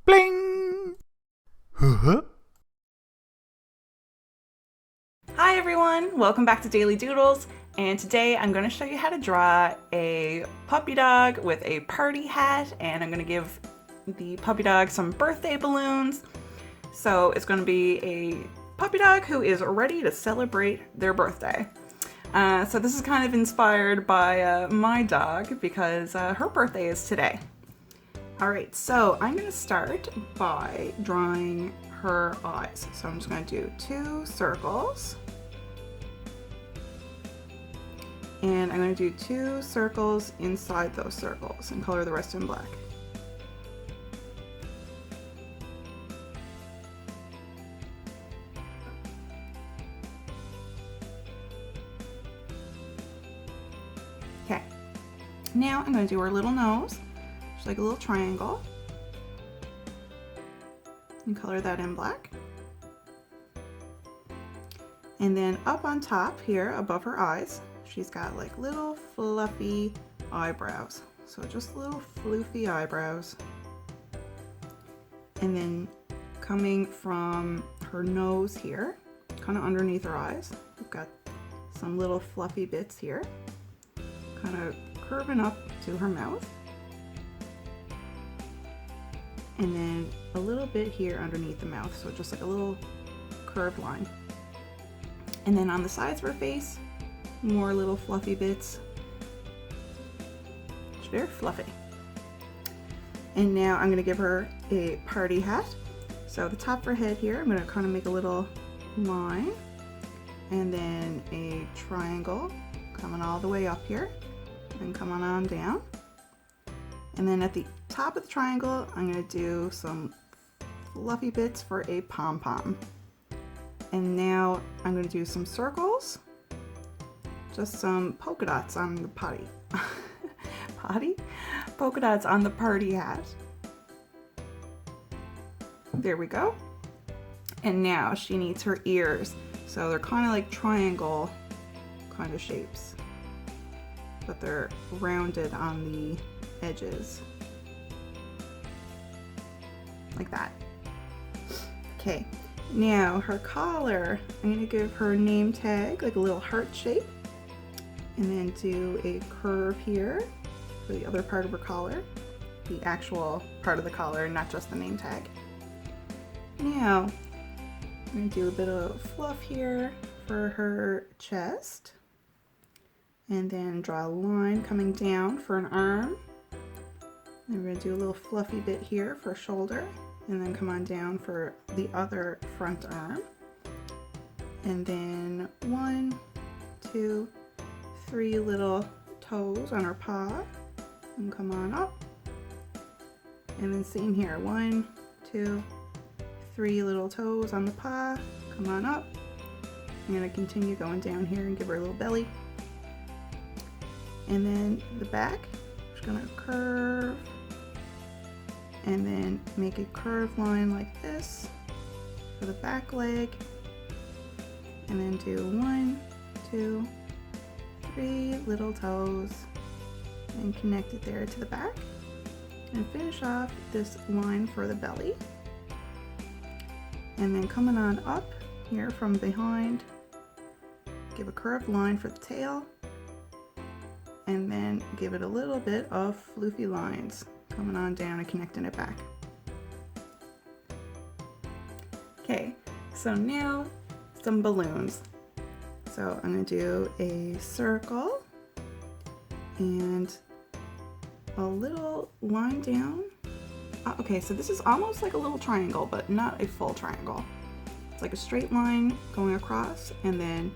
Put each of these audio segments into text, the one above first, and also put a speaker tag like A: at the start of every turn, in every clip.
A: Bling! Huh?
B: Hi everyone, welcome back to Daily Doodles, and today I'm going to show you how to draw a puppy dog with a party hat, and I'm going to give the puppy dog some birthday balloons. So it's going to be a puppy dog who is ready to celebrate their birthday. So this is kind of inspired by my dog because her birthday is today. Alright, so I'm going to start by drawing her eyes. So I'm just going to do 2 circles. And I'm going to do 2 circles inside those circles and color the rest in black. Okay, now I'm going to do her little nose, just like a little triangle, and color that in black. And then up on top here, above her eyes, she's got like little fluffy eyebrows. So just little floofy eyebrows. And then coming from her nose here, kind of underneath her eyes, we've got some little fluffy bits here, kind of curving up to her mouth. And then a little bit here underneath the mouth, so just like a little curved line. And then on the sides of her face, more little fluffy bits. It's very fluffy. And now I'm going to give her a party hat. So the top of her head here, I'm going to kind of make a little line, and then a triangle coming all the way up here and coming on down. And then at the top of the triangle, I'm going to do some fluffy bits for a pom-pom. And now I'm going to do some circles, just some polka dots on the polka dots on the party hat. There we go. And now she needs her ears. So they're kind of like triangle kind of shapes, but they're rounded on the edges, like that. Okay, now her collar, I'm going to give her a name tag, like a little heart shape, and then do a curve here for the other part of her collar, the actual part of the collar, not just the name tag. Now, I'm going to do a bit of fluff here for her chest, and then draw a line coming down for an arm. And we're going to do a little fluffy bit here for shoulder, and then come on down for the other front arm. And then 1, 2, 3 little toes on her paw, and come on up. And then same here, 1, 2, 3 little toes on the paw, come on up. I'm going to continue going down here and give her a little belly. And then the back, just going to curve, and then make a curved line like this for the back leg, and then do 1, 2, 3 little toes and connect it there to the back, and finish off this line for the belly. And then coming on up here from behind, give a curved line for the tail, and then give it a little bit of floofy lines coming on down and connecting it back. Okay, so now some balloons. So I'm going to do a circle and a little line down. Okay, so this is almost like a little triangle, but not a full triangle. It's like a straight line going across, and then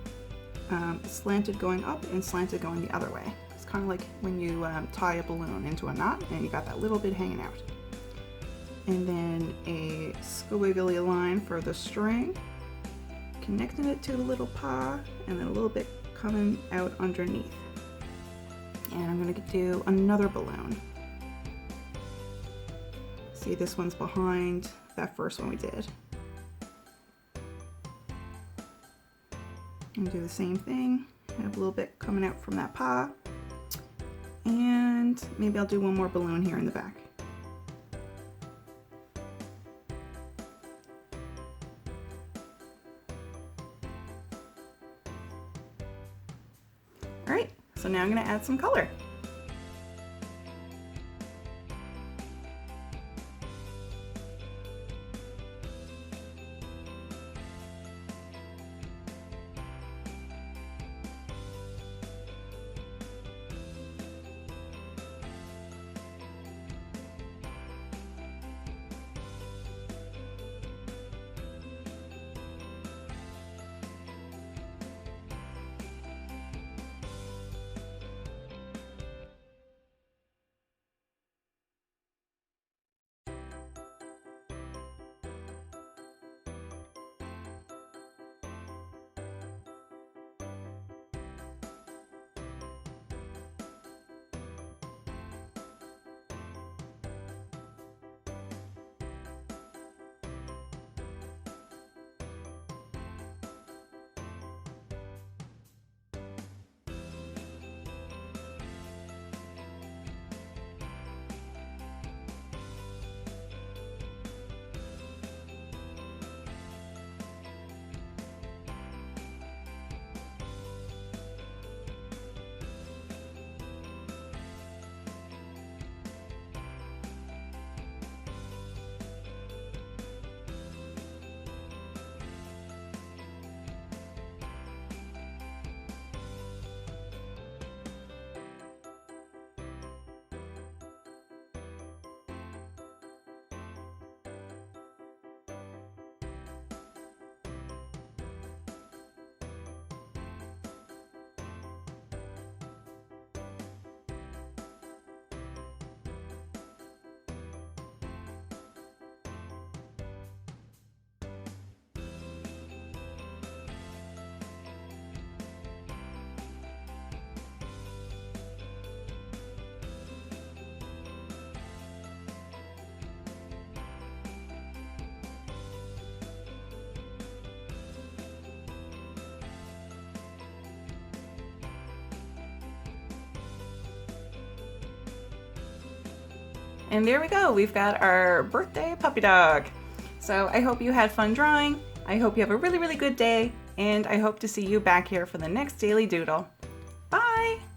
B: slanted going up and slanted going the other way. It's kind of like when you tie a balloon into a knot and you got that little bit hanging out. And then a squiggly line for the string, connecting it to the little paw, and then a little bit coming out underneath. And I'm going to do another balloon. See, this one's behind that first one we did. And do the same thing. Have a little bit coming out from that paw. And maybe I'll do one more balloon here in the back. So now I'm going to add some color. And there we go, we've got our birthday puppy dog. So I hope you had fun drawing, I hope you have a really, really good day, and I hope to see you back here for the next Daily Doodle. Bye!